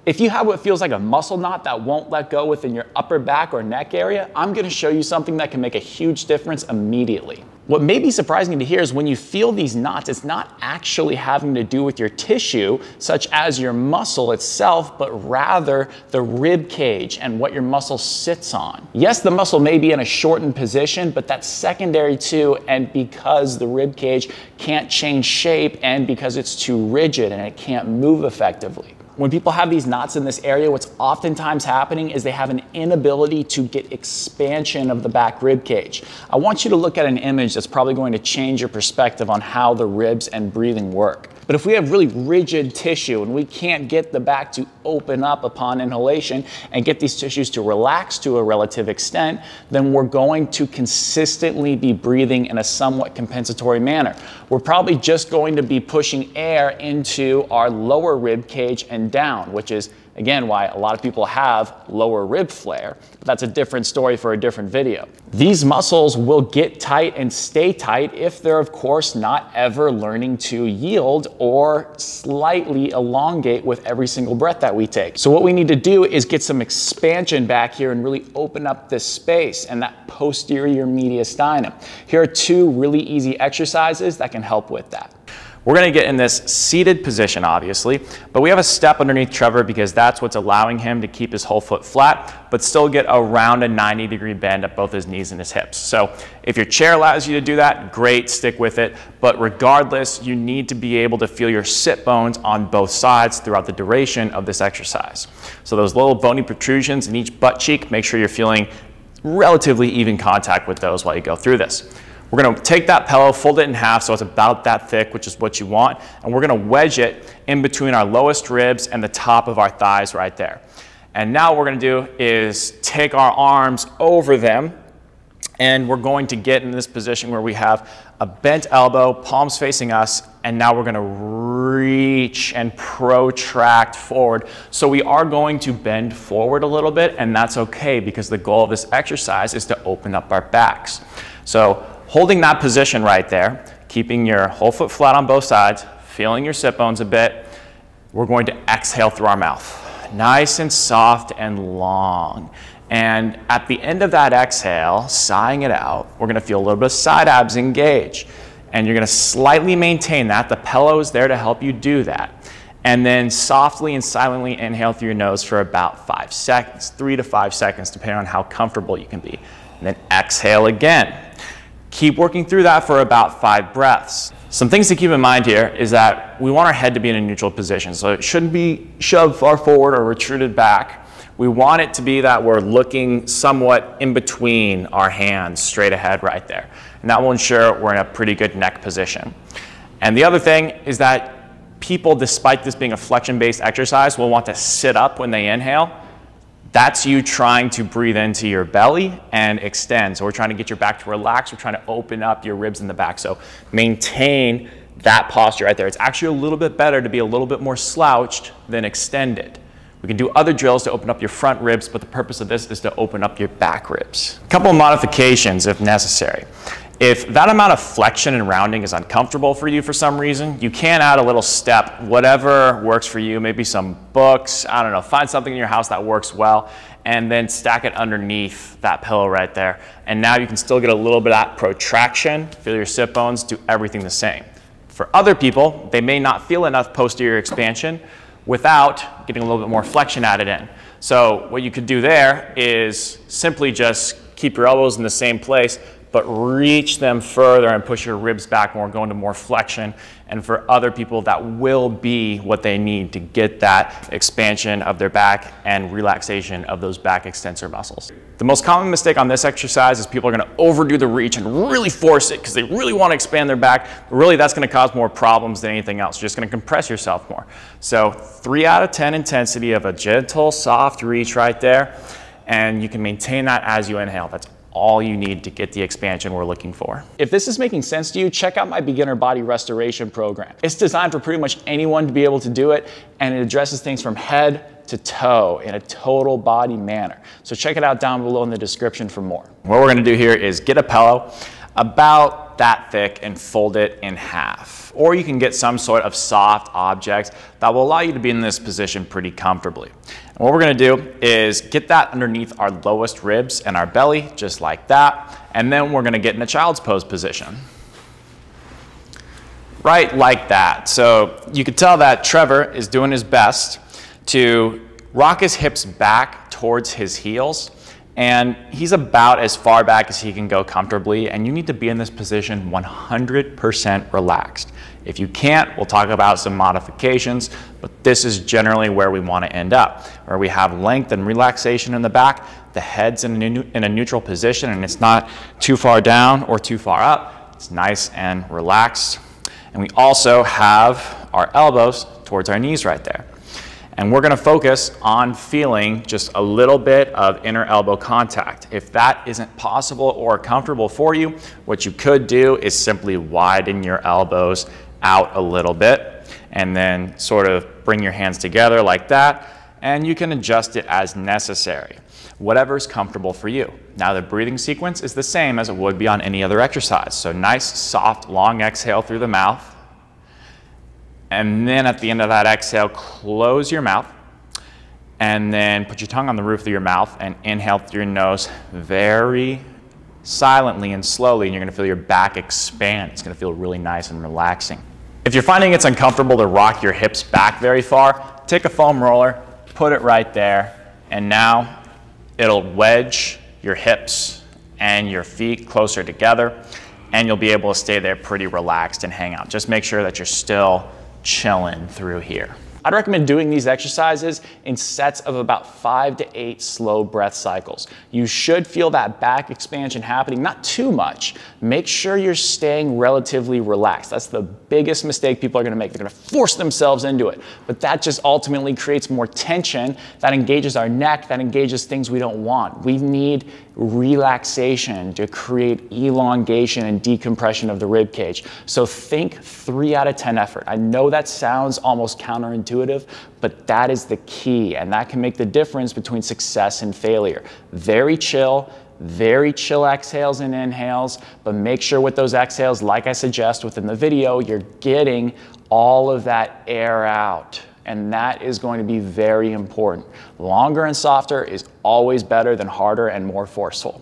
If you have what feels like a muscle knot that won't let go within your upper back or neck area, I'm gonna show you something that can make a huge difference immediately. What may be surprising to hear is when you feel these knots, it's not actually having to do with your tissue, such as your muscle itself, but rather the rib cage and what your muscle sits on. Yes, the muscle may be in a shortened position, but that's secondary too, and because the rib cage can't change shape and because it's too rigid and it can't move effectively. When people have these knots in this area, what's oftentimes happening is they have an inability to get expansion of the back rib cage. I want you to look at an image that's probably going to change your perspective on how the ribs and breathing work. But if we have really rigid tissue and we can't get the back to open up upon inhalation and get these tissues to relax to a relative extent, then we're going to consistently be breathing in a somewhat compensatory manner. We're probably just going to be pushing air into our lower rib cage and down, which is again why a lot of people have lower rib flare. But that's a different story for a different video. These muscles will get tight and stay tight if they're of course not ever learning to yield or slightly elongate with every single breath that we take. So what we need to do is get some expansion back here and really open up this space and that posterior mediastinum. Here are two really easy exercises that can help with that. We're gonna get in this seated position, obviously, but we have a step underneath Trevor because that's what's allowing him to keep his whole foot flat, but still get around a 90-degree bend at both his knees and his hips. So if your chair allows you to do that, great, stick with it. But regardless, you need to be able to feel your sit bones on both sides throughout the duration of this exercise. So those little bony protrusions in each butt cheek, make sure you're feeling relatively even contact with those while you go through this. We're gonna take that pillow, fold it in half so it's about that thick, which is what you want, and we're gonna wedge it in between our lowest ribs and the top of our thighs right there. And now what we're gonna do is take our arms over them, and we're going to get in this position where we have a bent elbow, palms facing us, and now we're gonna reach and protract forward. So we are going to bend forward a little bit, and that's okay because the goal of this exercise is to open up our backs. So holding that position right there, keeping your whole foot flat on both sides, feeling your sit bones a bit, we're going to exhale through our mouth. Nice and soft and long. And at the end of that exhale, sighing it out, we're gonna feel a little bit of side abs engage. And you're gonna slightly maintain that. The pillow is there to help you do that. And then softly and silently inhale through your nose for about 5 seconds, 3 to 5 seconds, depending on how comfortable you can be. And then exhale again. Keep working through that for about 5 breaths. Some things to keep in mind here is that we want our head to be in a neutral position. So it shouldn't be shoved far forward or retreated back. We want it to be that we're looking somewhat in between our hands, straight ahead right there. And that will ensure we're in a pretty good neck position. And the other thing is that people, despite this being a flexion-based exercise, will want to sit up when they inhale. That's you trying to breathe into your belly and extend. So we're trying to get your back to relax. We're trying to open up your ribs in the back. So maintain that posture right there. It's actually a little bit better to be a little bit more slouched than extended. We can do other drills to open up your front ribs, but the purpose of this is to open up your back ribs. A couple of modifications if necessary. If that amount of flexion and rounding is uncomfortable for you for some reason, you can add a little step, whatever works for you, maybe some books, I don't know, find something in your house that works well, and then stack it underneath that pillow right there. And now you can still get a little bit of that protraction, feel your sit bones, do everything the same. For other people, they may not feel enough posterior expansion without getting a little bit more flexion added in. So what you could do there is simply just keep your elbows in the same place, but reach them further and push your ribs back more, go into more flexion. And for other people, that will be what they need to get that expansion of their back and relaxation of those back extensor muscles. The most common mistake on this exercise is people are gonna overdo the reach and really force it because they really wanna expand their back. But really, that's gonna cause more problems than anything else. You're just gonna compress yourself more. So 3 out of 10 intensity of a gentle, soft reach right there. And you can maintain that as you inhale. That's all you need to get the expansion we're looking for. If this is making sense to you, check out my beginner body restoration program. It's designed for pretty much anyone to be able to do it, and it addresses things from head to toe in a total body manner. So check it out down below in the description for more. What we're gonna do here is get a pillow. about that thick, and fold it in half. Or you can get some sort of soft object that will allow you to be in this position pretty comfortably. And what we're gonna do is get that underneath our lowest ribs and our belly, just like that. And then we're gonna get in a child's pose position. Right like that. So you can tell that Trevor is doing his best to rock his hips back towards his heels, and he's about as far back as he can go comfortably, and you need to be in this position 100% relaxed. If you can't, we'll talk about some modifications, but this is generally where we want to end up, where we have length and relaxation in the back, the head's in a neutral position, and it's not too far down or too far up. It's nice and relaxed. And we also have our elbows towards our knees right there. And we're gonna focus on feeling just a little bit of inner elbow contact. If that isn't possible or comfortable for you, what you could do is simply widen your elbows out a little bit and then sort of bring your hands together like that, and you can adjust it as necessary. Whatever's comfortable for you. Now the breathing sequence is the same as it would be on any other exercise. So nice, soft, long exhale through the mouth. And then at the end of that exhale, close your mouth. And then put your tongue on the roof of your mouth and inhale through your nose very silently and slowly. And you're gonna feel your back expand. It's gonna feel really nice and relaxing. If you're finding it's uncomfortable to rock your hips back very far, take a foam roller, put it right there, and now it'll wedge your hips and your feet closer together, and you'll be able to stay there pretty relaxed and hang out. Just make sure that you're still chilling through here. I'd recommend doing these exercises in sets of about 5 to 8 slow breath cycles. You should feel that back expansion happening, not too much. Make sure you're staying relatively relaxed. That's the biggest mistake people are gonna make. They're gonna force themselves into it, but that just ultimately creates more tension that engages our neck, that engages things we don't want. We need relaxation to create elongation and decompression of the rib cage. So think 3 out of 10 effort. I know that sounds almost counterintuitive, but that is the key, and that can make the difference between success and failure. Very chill exhales and inhales, but make sure with those exhales, like I suggest within the video, you're getting all of that air out. And that is going to be very important. Longer and softer is always better than harder and more forceful.